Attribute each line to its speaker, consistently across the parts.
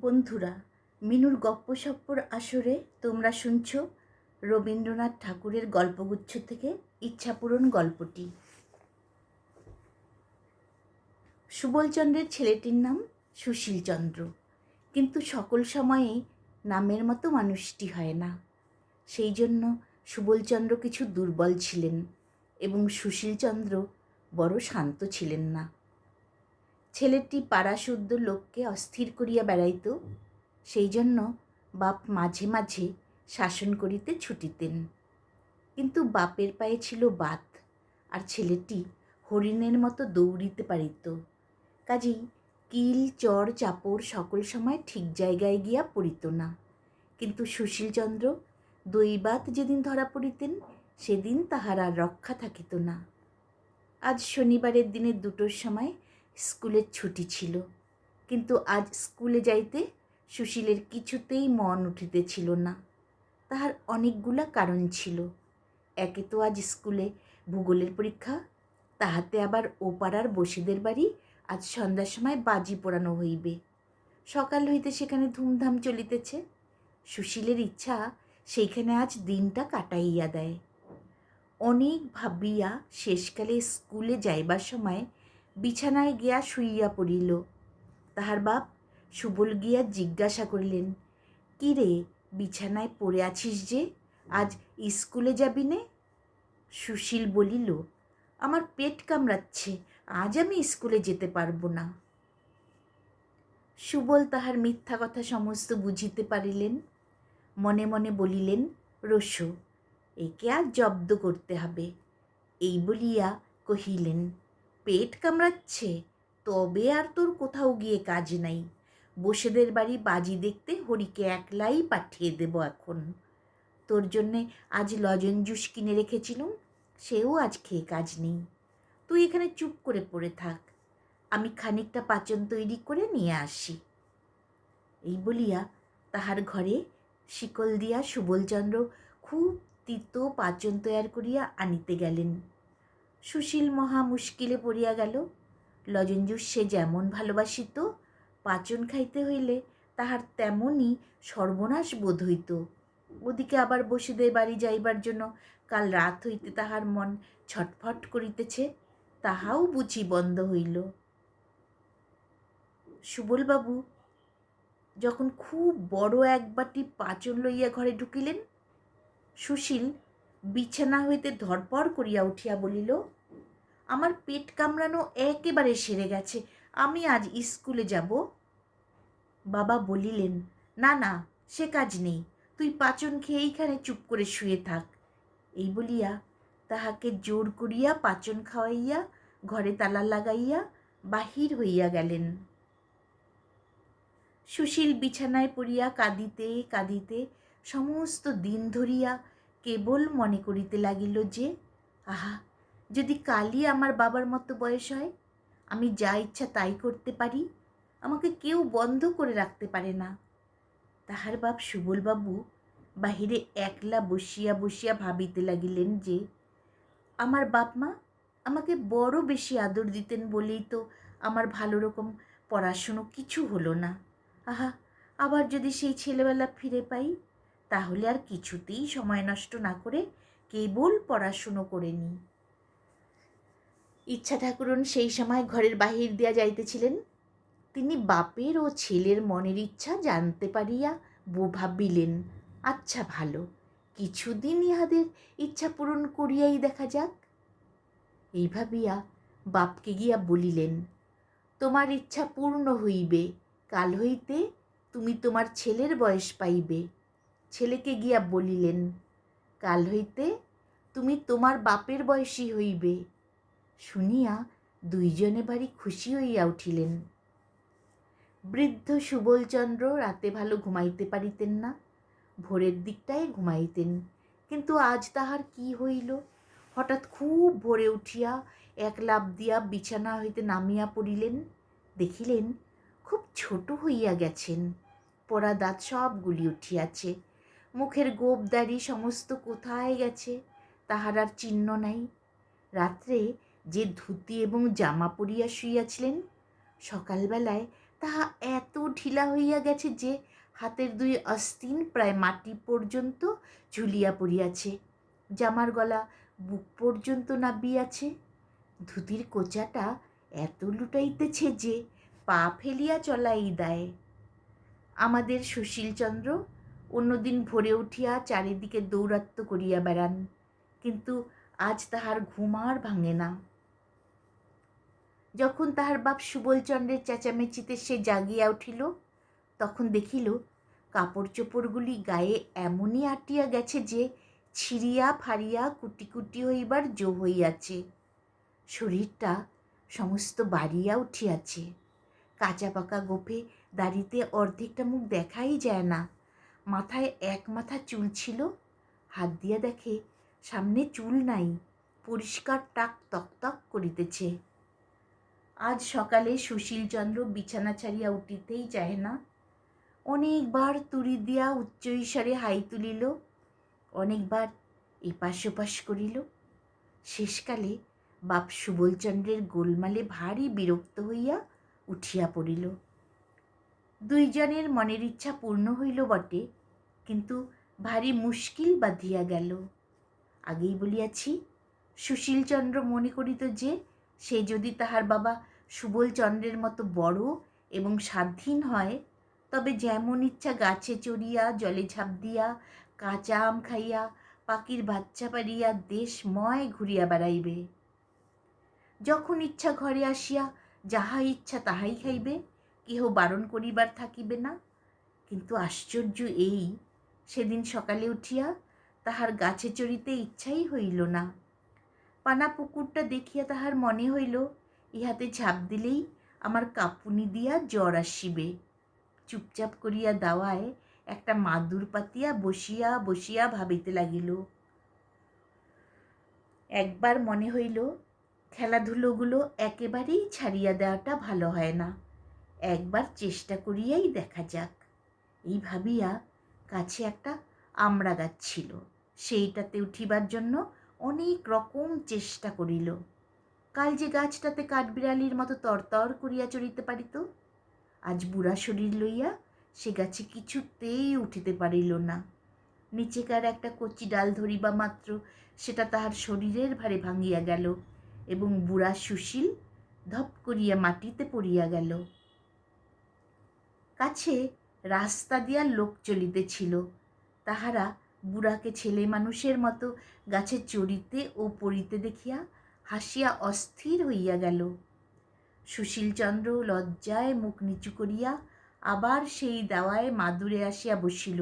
Speaker 1: বন্ধুরা, মিনুর গপ্পসপ্পর আসরে তোমরা শুনছ রবীন্দ্রনাথ ঠাকুরের গল্পগুচ্ছ থেকে ইচ্ছাপূরণ গল্পটি। সুবলচন্দ্রের ছেলেটির নাম সুশীলচন্দ্র, কিন্তু সকল সময়েই নামের মতো মানুষটি হয় না। সেই জন্য সুবলচন্দ্র কিছু দুর্বল ছিলেন এবং সুশীলচন্দ্র বড় শান্ত ছিলেন না। ছেলেটি পাড়াসুদ্ধ লোককে অস্থির করিয়া বেড়াইত, সেই জন্য বাপ মাঝে মাঝে শাসন করিতে ছুটিতেন। কিন্তু বাপের পায়ে ছিল বাত, আর ছেলেটি হরিণের মতো দৌড়িতে পারিত। কাজেই কিল চর চাপড় সকল সময় ঠিক জায়গায় গিয়া পড়িত না। কিন্তু সুশীলচন্দ্র দৈবাত যেদিন ধরা পড়িতেন, সেদিন তাহার আর রক্ষা থাকিত না। আজ শনিবারের দিনে 2টোর সময় স্কুলের ছুটি ছিল, কিন্তু আজ স্কুলে যাইতে সুশীলের কিছুতেই মন উঠিতেছিল না। তাহার অনেকগুলা কারণ ছিল। একে তো আজ স্কুলে ভূগোলের পরীক্ষা, তাহাতে আবার ও পাড়ার বসিদের বাড়ি আজ সন্ধ্যার সময় বাজি পোড়ানো হইবে। সকাল হইতে সেখানে ধুমধাম চলিতেছে। সুশীলের ইচ্ছা সেইখানে আজ দিনটা কাটাইয়া দেয়। অনেক ভাবিয়া শেষকালে স্কুলে যাইবার সময় বিছানায় গিয়া শুইয়া পড়িল। তাহার বাপ সুবল গিয়া জিজ্ঞাসা করিলেন, কি রে, বিছানায় পড়ে আছিস যে, আজ স্কুলে যাবি নে? সুশীল বলিল, আমার পেট কামড়াচ্ছে, আজ আমি স্কুলে যেতে পারবো না। সুবল তাহার মিথ্যা কথা সমস্ত বুঝিতে পারিলেন। মনে মনে বলিলেন, রসো, একে আর জব্দ করতে হবে। এই বলিয়া কহিলেন, পেট কামড়াচ্ছে, তবে আর তোর কোথাও গিয়ে কাজ নাই। বসেদের বাড়ি বাজি দেখতে হরিকে একলাই পাঠিয়ে দেব এখন। তোর জন্যে আজ লজেন জুস কিনে রেখেছিলুম, সেও আজ খেয়ে কাজ নেই। তুই এখানে চুপ করে পড়ে থাক, আমি খানিকটা পাচন তৈরি করে নিয়ে আসি। এই বলিয়া তাহার ঘরে শিকল দিয়া সুবলচন্দ্র খুব তিতো পাচন তৈয়ার করিয়া আনিতে গেলেন। সুশীল মহা মুশকিলে পড়িয়া গেল। লজেঞ্জুস সে যেমন ভালোবাসিত, পাচন খাইতে হইলে তাহার তেমনই সর্বনাশ বোধ হইত। ওদিকে আবার বসিদের বাড়ি যাইবার জন্য কাল রাত হইতে তাহার মন ছটফট করিতেছে, তাহাও বুঝি বন্ধ হইল। সুবলবাবু যখন খুব বড় এক বাটি পাচন লইয়া ঘরে ঢুকিলেন, সুশীল বিছানা হইতে ধরপড় করিয়া উঠিয়া বলিল, আমার পেট কামড়ানো একেবারে সেরে গেছে, আমি আজ স্কুলে যাব। বাবা বলিলেন, না না, সে কাজ নেই, তুই পাচন খেয়ে এইখানে চুপ করে শুয়ে থাক। এই বলিয়া তাহাকে জোর করিয়া পাচন খাওয়াইয়া ঘরে তালা লাগাইয়া বাহির হইয়া গেলেন। সুশীল বিছানায় পড়িয়া কাঁদিতে কাঁদিতে সমস্ত দিন ধরিয়া কেবল মনে করিতে লাগিল যে, আহা, যদি কালই আমার বাবার মতো বয়স হয়, আমি যা ইচ্ছা তাই করতে পারি, আমাকে কেউ বন্ধ করে রাখতে পারে না। তাহার বাপ সুবলবাবু বাহিরে একলা বসিয়া বসিয়া ভাবিতে লাগিলেন যে, আমার বাপ মা আমাকে বড় বেশি আদর দিতেন বলেই তো আমার ভালো রকম পড়াশুনো কিছু হলো না। আহা, আবার যদি সেই ছেলেবেলা ফিরে পাই, তাহলে আর কিছুতেই সময় নষ্ট না করে কেবল পড়াশুনো করে নিই। ইচ্ছা ঠাকুরন সেই সময় ঘরের বাহির দিয়া যাইতেছিলেন। তিনি বাপের ও ছেলের মনের ইচ্ছা জানতে পারিয়া ভাবিলেন, আচ্ছা ভালো, কিছুদিন ইহাদের ইচ্ছা পূরণ করিয়াই দেখা যাক। এই ভাবিয়া বাপকে গিয়া বলিলেন, তোমার ইচ্ছা পূর্ণ হইবে, কাল হইতে তুমি তোমার ছেলের বয়স পাইবে। ছেলেকে গিয়া বলিলেন, কাল হইতে তুমি তোমার বাপের বয়সী হইবে। শুনিয়া দুইজনে ভারী খুশি হইয়া উঠিলেন। বৃদ্ধ সুবলচন্দ্র রাতে ভালো ঘুমাইতে পারিতেন না, ভোরের দিকটায় ঘুমাইতেন। কিন্তু আজ তাহার কি হইল, হঠাৎ খুব ভোরে উঠিয়া এক লাফ দিয়া বিছানা হইতে নামিয়া পড়িলেন। দেখিলেন খুব ছোট হইয়া গেছেন, পড়া দাঁত সবগুলি উঠিয়াছে, মুখের গোপ দাড়ি সমস্ত কোথায় গেছে তাহার আর চিহ্ন নাই। রাত্রে যে ধুতি এবং জামা পরিয়া শুইয়াছিলেন, সকালবেলায় তাহা এত ঢিলা হইয়া গেছে যে হাতের দুই আস্তিন প্রায় মাটি পর্যন্ত ঝুলিয়া পড়িয়াছে, জামার গলা বুক পর্যন্ত নাবিয়াছে, ধুতির কোচাটা এত লুটাইতেছে যে পা ফেলিয়া চলাই দেয়। আমাদের সুশীলচন্দ্র অন্যদিন ভোরে উঠিয়া চারিদিকে দৌরাত্ম্য করিয়া বেড়ান, কিন্তু আজ তাহার ঘুম আর ভাঙে না। যখন তাহার বাপ সুবলচন্দ্রের চেঁচামেচিতে সে জাগিয়া উঠিল, তখন দেখিল কাপড় চোপড়গুলি গায়ে এমনই আটিয়া গেছে যে ছিঁড়িয়া ফাড়িয়া কুটি কুটি হইবার জো হইয়াছে। শরীরটা সমস্ত বাড়িয়া উঠিয়াছে, কাঁচা পাকা গোফে দাড়িতে অর্ধেকটা মুখ দেখাই যায় না। মাথায় এক মাথা চুল ছিল, হাত দিয়া দেখে সামনে চুল নাই, পরিষ্কার টাক তক করিতেছে। আজ সকালে সুশীলচন্দ্র বিছানা ছাড়িয়া উঠিতেই চাহে না। অনেকবার তুড়ি দিয়া উচ্চ ঈশ্বরে হাই তুলিল, অনেকবার এপাশ ওপাশ করিল। শেষকালে বাপ সুবলচন্দ্রের গোলমালে ভারী বিরক্ত হইয়া উঠিয়া পড়িল। দুইজনের মনের ইচ্ছা পূর্ণ হইল বটে, কিন্তু ভারী মুশকিল বাঁধিয়া গেল। আগেই বলিয়াছি, সুশীলচন্দ্র মনে করিত যে সে যদি তাহার বাবা সুবলচন্দ্রের মতো বড় এবং স্বাধীন হয়, তবে যেমন ইচ্ছা গাছে চড়িয়া, জলে ঝাঁপ দিয়া, কাঁচা আম খাইয়া, পাখির বাচ্চা পারিয়া দেশময় ঘুরিয়া বেড়াইবে। যখন ইচ্ছা ঘরে আসিয়া যাহা ইচ্ছা তাহাই খাইবে, কেহ বারণ করিবার থাকিবে না। কিন্তু আশ্চর্য এই, সেদিন সকালে উঠিয়া তাহার গাছে চড়িতে ইচ্ছাই হইল না। পানা পুকুরটা দেখিয়া তাহার মনে হইল, ইহাতে ঝাঁপ দিলেই আমার কাঁপুনি দিয়া জ্বর আসিবে। চুপচাপ করিয়া দাওয়ায় একটা মাদুর পাতিয়া বসিয়া বসিয়া ভাবিতে লাগিল। একবার মনে হইল, খেলাধুলোগুলো একেবারেই ছাড়িয়া দেওয়াটা ভালো হয় না, একবার চেষ্টা করিয়াই দেখা যাক। এই ভাবিয়া কাছে একটা আমড়া গাছ ছিল, সেইটাতে উঠিবার জন্য অনেক রকম চেষ্টা করিল। কাল যে গাছটাতে কাঠবিড়ালির মতো তরতর করিয়া চড়িতে পারিত, আজ বুড়া শরীর লইয়া সে গাছে কিছুতেই উঠিতে পারিল না। নিচেকার একটা কচি ডাল ধরিবা মাত্র সেটা তাহার শরীরের ভারে ভাঙিয়া গেল এবং বুড়া সুশীল ধপ করিয়া মাটিতে পড়িয়া গেল। কাছে রাস্তা দিয়া লোক চলিতেছিল, তাহারা বুড়াকে ছেলে মানুষের মতো গাছে চড়িতে ও পড়িতে দেখিয়া হাসিয়া অস্থির হইয়া গেল। সুশীলচন্দ্র লজ্জায় মুখ নিচু করিয়া আবার সেই দাওয়ায় মাদুরে আসিয়া বসিল।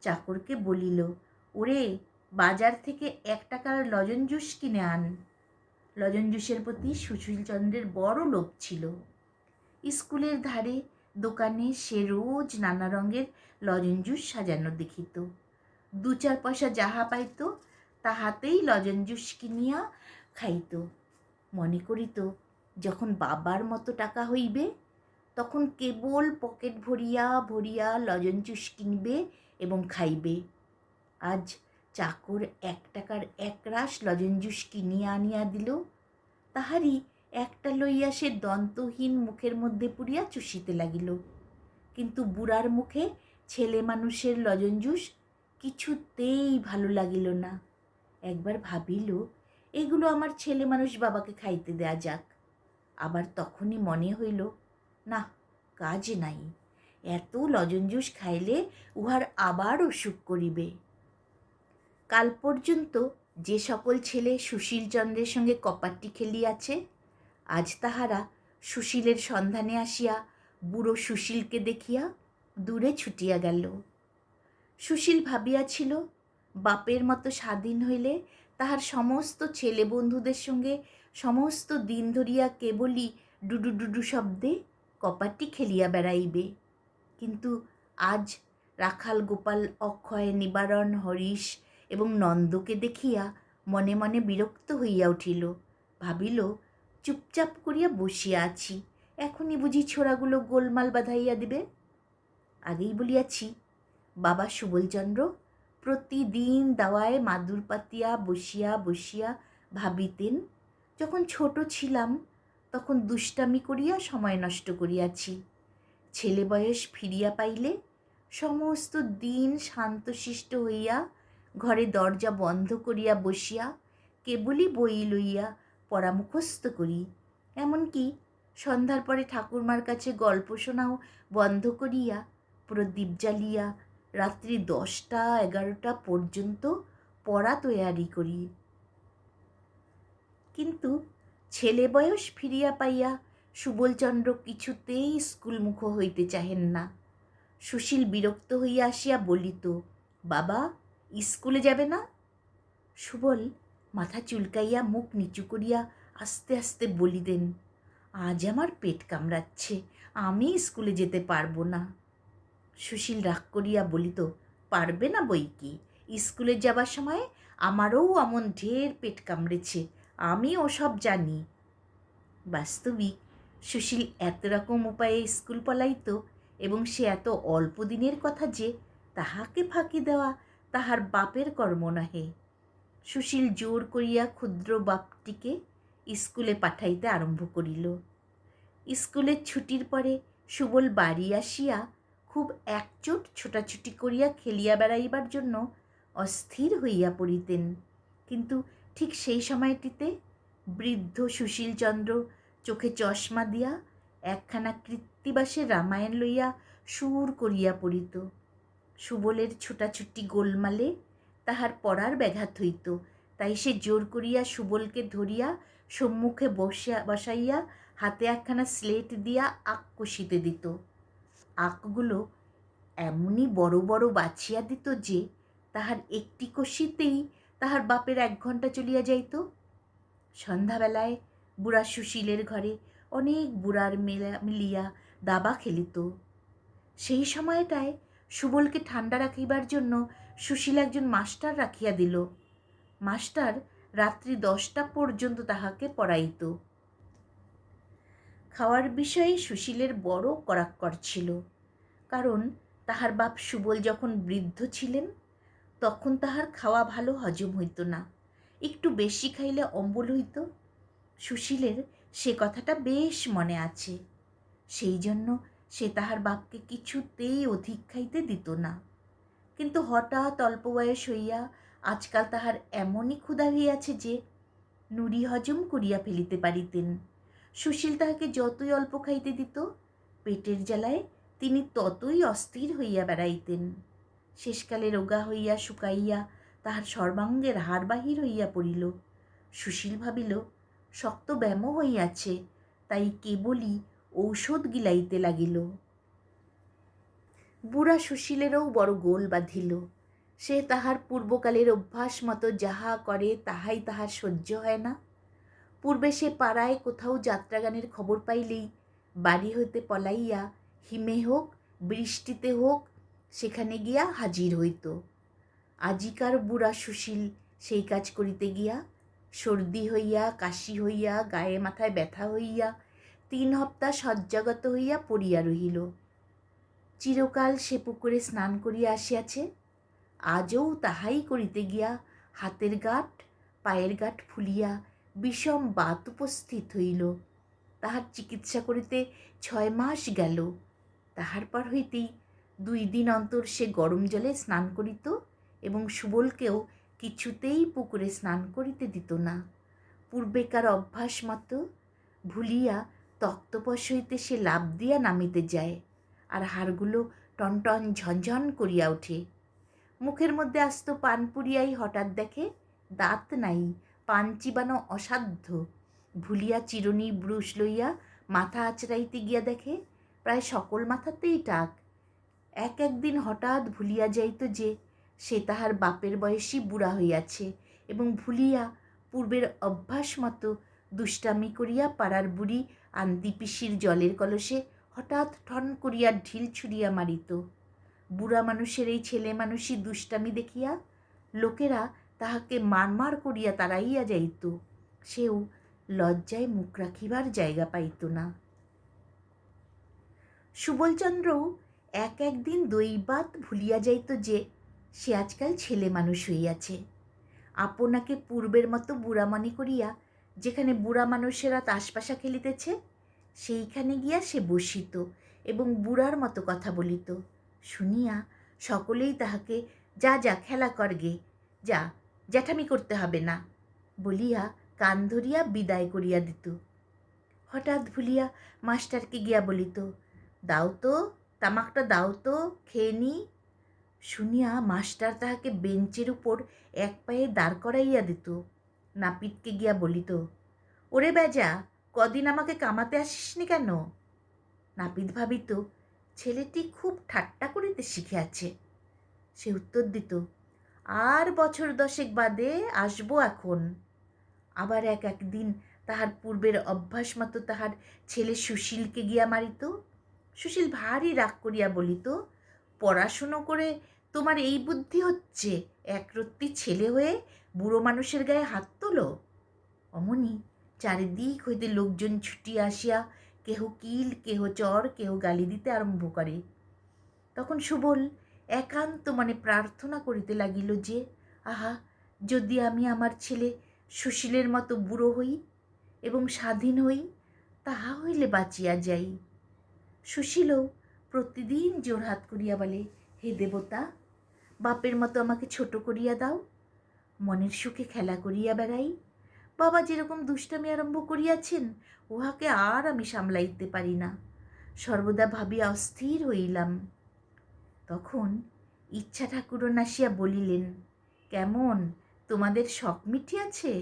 Speaker 1: চাকরকে বলিল, ওরে, বাজার থেকে 1 টাকার লজেন জুস কিনে আন। লজেন জুসের প্রতি সুশীলচন্দ্রের বড় লোভ ছিল। স্কুলের ধারে দোকানে সে রোজ নানা রঙের লজেন জুস সাজানো দেখিত। 2-4 পয়সা যাহা পাইত তাহাতেই লজেন জুস কিনিয়া খাইত। মনে করিত, যখন বাবার মতো টাকা হইবে তখন কেবল পকেট ভরিয়া ভরিয়া লজেন জুস কিনবে এবং খাইবে। আজ চাকর 1 টাকার 1 রাশ লজেন জুস কিনিয়া আনিয়া দিল, তাহারই একটা লইয়া সে দন্তহীন মুখের মধ্যে পুরিয়া চুষিতে লাগিল। কিন্তু বুড়ার মুখে ছেলে মানুষের লজেন জুস কিছুতেই ভালো লাগিল না। একবার ভাবিল, এগুলো আমার ছেলে মানুষ বাবাকে খাইতে দেয়া যাক। আবার তখনই মনে হইল, না, কাজ নাই, এত লজেন জুস খাইলে উহার আবার অসুখ করিবে। কাল পর্যন্ত যে সকল ছেলে সুশীলচন্দ্রের সঙ্গে কপাট্টি খেলিয়াছে, আজ তাহারা সুশীলের সন্ধানে আসিয়া বুড়ো সুশীলকে দেখিয়া দূরে ছুটিয়া গেল। সুশীল ভাবিয়াছিল, বাপের মতো স্বাধীন হইলে তাহার সমস্ত ছেলে বন্ধুদের সঙ্গে সমস্ত দিন ধরিয়া কেবলই ডুডু ডুডু শব্দে কপাট্টি খেলিয়া বেড়াইবে। কিন্তু আজ রাখাল গোপাল, অক্ষয়, নিবারণ, হরিশ এবং নন্দকে দেখিয়া মনে মনে বিরক্ত হইয়া উঠিল। ভাবিল, চুপচাপ করিয়া বসিয়া আছি, এখনই বুঝি ছোড়াগুলো গোলমাল বাঁধাইয়া দিবে। আগেই বলিয়াছি, বাবা সুবলচন্দ্র প্রতিদিন দাওয়ায় মাদুর পাতিয়া বসিয়া বসিয়া ভাবিতেন, যখন ছোট ছিলাম তখন দুষ্টামি করিয়া সময় নষ্ট করিয়াছি, ছেলে বয়স ফিরিয়া পাইলে সমস্ত দিন শান্তশিষ্ট হইয়া ঘরে দরজা বন্ধ করিয়া বসিয়া কেবলই বই লইয়া পড়া মুখস্থ করি। এমনকি সন্ধ্যার পরে ঠাকুরমার কাছে গল্প শোনাও বন্ধ করিয়া প্রদীপ জ্বালিয়া রাত্রি 10টা-11টা পর্যন্ত পড়া তৈয়ারি করি। কিন্তু ছেলে বয়স ফিরিয়া পাইয়া সুবলচন্দ্র কিছুতেই স্কুলমুখ হইতে চাহেন না। সুশীল বিরক্ত হইয়া আসিয়া বলিত, বাবা, স্কুলে যাবে না? সুবল মাথা চুলকাইয়া মুখ নিচু করিয়া আস্তে আস্তে বলিতেন, আজ আমার পেট কামড়াচ্ছে, আমি স্কুলে যেতে পারবো না। সুশীল রাগ করিয়া বলিত, পারবে না বই কি, স্কুলে যাবার সময় আমারও অমন ঢের পেট কামড়েছে, আমি ওসব জানি। বাস্তবিক সুশীল এত রকম উপায়ে স্কুল পলাইত এবং সে এত অল্প দিনের কথা যে তাহাকে ফাঁকি দেওয়া তাহার বাপের কর্ম নহে। সুশীল জোর করিয়া ক্ষুদ্র বাপটিকে স্কুলে পাঠাইতে আরম্ভ করিল। স্কুলের ছুটির পরে সুবল বাড়ি আসিয়া খুব একচোট ছোটাছুটি করিয়া খেলিয়া বেড়াইবার জন্য অস্থির হইয়া পড়িতেন। কিন্তু ঠিক সেই সময়টিতে বৃদ্ধ সুশীলচন্দ্র চোখে চশমা দিয়া একখানা কৃত্তিবাসের রামায়ণ লইয়া সুর করিয়া পড়িত। সুবলের ছোটাছুটি গোলমালে তাহার পড়ার ব্যাঘাত হইত, তাই সে জোর করিয়া সুবলকে ধরিয়া সম্মুখে বসাইয়া হাতে একখানা স্লেট দিয়া আঁক কষিতে দিত। আঁকগুলো এমনই বড় বড় বাছিয়া দিত যে তাহার একটি কষিতেই তাহার বাপের 1 ঘণ্টা চলিয়া যাইত। সন্ধ্যাবেলায় বুড়া সুশীলের ঘরে অনেক বুড়ার মিলিয়া দাবা খেলিত। সেই সময়টায় সুবলকে ঠান্ডা রাখিবার জন্য সুশীল একজন মাস্টার রাখিয়া দিল। মাস্টার রাত্রি 10টা পর্যন্ত তাহাকে পড়াইত। খাওয়ার বিষয়ে সুশীলের বড় কড়াক্কর ছিল, কারণ তাহার বাপ সুবল যখন বৃদ্ধ ছিলেন তখন তাহার খাওয়া ভালো হজম হইত না, একটু বেশি খাইলে অম্বল হইত। সুশীলের সে কথাটা বেশ মনে আছে। সেই জন্য সে তাহার বাপকে কিছুতেই অধিক খাইতে দিত না। কিন্তু হঠাৎ অল্প বয়স হইয়া আজকাল তাহার এমনই ক্ষুধা হইয়াছে যে নুড়ি হজম করিয়া ফেলিতে পারিতেন। সুশীল তাহাকে যতই অল্প খাইতে দিত, পেটের জ্বালায় তিনি ততই অস্থির হইয়া বেড়াইতেন। শেষকালে রোগা হইয়া শুকাইয়া তাহার সর্বাঙ্গের হাড় বাহির হইয়া পড়িল। সুশীল ভাবিল শক্ত ব্যামো হইয়াছে, তাই কেবলই ঔষধ গিলাইতে লাগিল। বুড়া সুশীলেরও বড় গোল বাঁধিল। সে তাহার পূর্বকালের অভ্যাস মতো যাহা করে তাহাই তাহার সহ্য হয় না। পূর্বে সে পাড়ায় কোথাও যাত্রাগানের খবর পাইলেই বাড়ি হইতে পলাইয়া হিমে হোক বৃষ্টিতে হোক সেখানে গিয়া হাজির হইত। আজিকার বুড়া সুশীল সেই কাজ করিতে গিয়া সর্দি হইয়া, কাশি হইয়া, গায়ে মাথায় ব্যথা হইয়া 3 হপ্তা শয্যাগত হইয়া পড়িয়া রহিল। চিরকাল সে পুকুরে স্নান করিয়া আসিয়াছে, আজও তাহাই করিতে গিয়া হাতের গাঁট পায়ের গাঁট ফুলিয়া বিষম বাত উপস্থিত হইল। তাহার চিকিৎসা করিতে 6 মাস গেল। তাহার পর হইতেই 2 দিন অন্তর সে গরম জলে স্নান করিত এবং সুবলকেও কিছুতেই পুকুরে স্নান করিতে দিত না। পূর্বেকার অভ্যাস মতো ভুলিয়া তক্তপোষ হইতে সে লাফ দিয়া নামিতে যায়, আর হাড়গুলো টনটন ঝনঝন করিয়া ওঠে। মুখের মধ্যে আস্ত পান পুড়িয়াই হঠাৎ দেখে দাঁত নাই, পান চিবানো অসাধ্য। ভুলিয়া চিরুনি ব্রুশ লইয়া মাথা আঁচড়াইতে গিয়া দেখে প্রায় সকল মাথাতেই টাক। একদিন হঠাৎ ভুলিয়া যাইত যে সে তাহার বাপের বয়সী বুড়া হইয়াছে এবং ভুলিয়া পূর্বের অভ্যাস মতো দুষ্টামি করিয়া পাড়ার বুড়ি আন্তি পিসির জলের কলসে হঠাৎ ঠন করিয়া ঢিল ছুঁড়িয়া মারিত। বুড়া মানুষের এই ছেলে মানুষই দুষ্টামি দেখিয়া লোকেরা তাহাকে মারমার করিয়া তাড়াইয়া যাইত। সেও লজ্জায় মুখ রাখিবার জায়গা পাইত না। সুবলচন্দ্রও একদিন দৈবাত ভুলিয়া যাইত যে সে আজকাল ছেলে মানুষ হইয়াছে। আপনাকে পূর্বের মতো বুড়া মনে করিয়া যেখানে বুড়া মানুষেরা তাসপাশা খেলিতেছে সেইখানে গিয়া সে বসিত এবং বুড়ার মতো কথা বলিত। শুনিয়া সকলেই তাহাকে যা যা খেলা কর গে, যা জ্যাঠামি করতে হবে না বলিয়া কান ধরিয়া বিদায় করিয়া দিত। হঠাৎ ভুলিয়া মাস্টারকে গিয়া বলিত, দাও তো তামাকটা, দাও তো খেয়ে নি। শুনিয়া মাস্টার তাহাকে বেঞ্চের উপর এক পায়ে দাঁড় করাইয়া দিত। নাপিতকে গিয়া বলিত, ওরে বেজা, কদিন আমাকে কামাতে আসিসনি কেন? নাপিত ভাবিত ছেলেটি খুব ঠাট্টা করিতে শিখিয়াছে। সে উত্তর দিত, আর বছর 10 বাদে আসবো এখন। আবার একদিন তাহার পূর্বের অভ্যাস মতো তাহার ছেলে সুশীলকে গিয়া মারিত। সুশীল ভারী রাগ করিয়া বলিত, পড়াশুনো করে তোমার এই বুদ্ধি হচ্ছে, একরত্তি ছেলে হয়ে বুড়ো মানুষের গায়ে হাত তোলো। অমনি চারিদিক হইতে লোকজন ছুটিয়া আসিয়া কেহ কিল, কেহ চর, কেহ গালি দিতে আরম্ভ করে। তখন সুবল একান্ত মনে প্রার্থনা করিতে লাগিল যে, আহা, যদি আমি আমার ছেলে সুশীলের মতো বুড়ো হই এবং স্বাধীন হই, তাহা হইলে বাঁচিয়া যাই। সুশীলও প্রতিদিন জোড়হাত করিয়া বলে, হে দেবতা, বাপের মতো আমাকে ছোট করিয়া দাও, মনের সুখে খেলা করিয়া বেড়াই। বাবা যেরকম দুষ্টামি আরম্ভ করিয়াছেন, উহাকে আর আমি সামলাইতে পারি না। সর্বদা ভাবিয়া অস্থির হইলাম। তখন ইচ্ছা ঠাকুরন আসিয়া বলিলেন, কেমন, তোমাদের শখ মিটিয়াছে?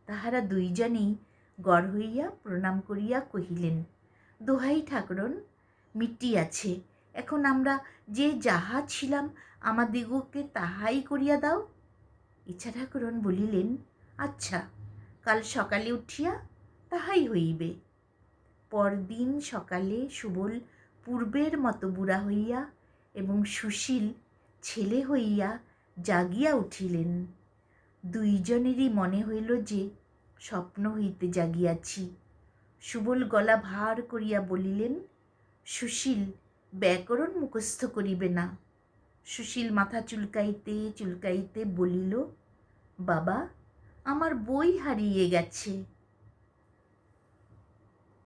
Speaker 1: তাহারা দুইজনেই গড় হইয়া প্রণাম করিয়া কহিলেন, দোহাই ঠাকুরন, মিটিয়াছে। এখন আমরা যে যাহা ছিলাম আমাদিগকে তাহাই করিয়া দাও। ইচ্ছা ঠাকুরন বলিলেন, আচ্ছা, কাল সকালে উঠিয়া তাহাই হইবে। পরদিন সকালে সুবল পূর্বের মতো বুড়া হইয়া এবং সুশীল ছেলে হইয়া জাগিয়া উঠিলেন। দুইজনেরই মনে হইল যে স্বপ্ন হইতে জাগিয়াছি। সুবল গলা ভার করিয়া বলিলেন, সুশীল ব্যাকরণ মুখস্থ করিবে না। সুশীল মাথা চুলকাইতে চুলকাইতে বলিল, বাবা, আমার বই হারিয়ে গেছে।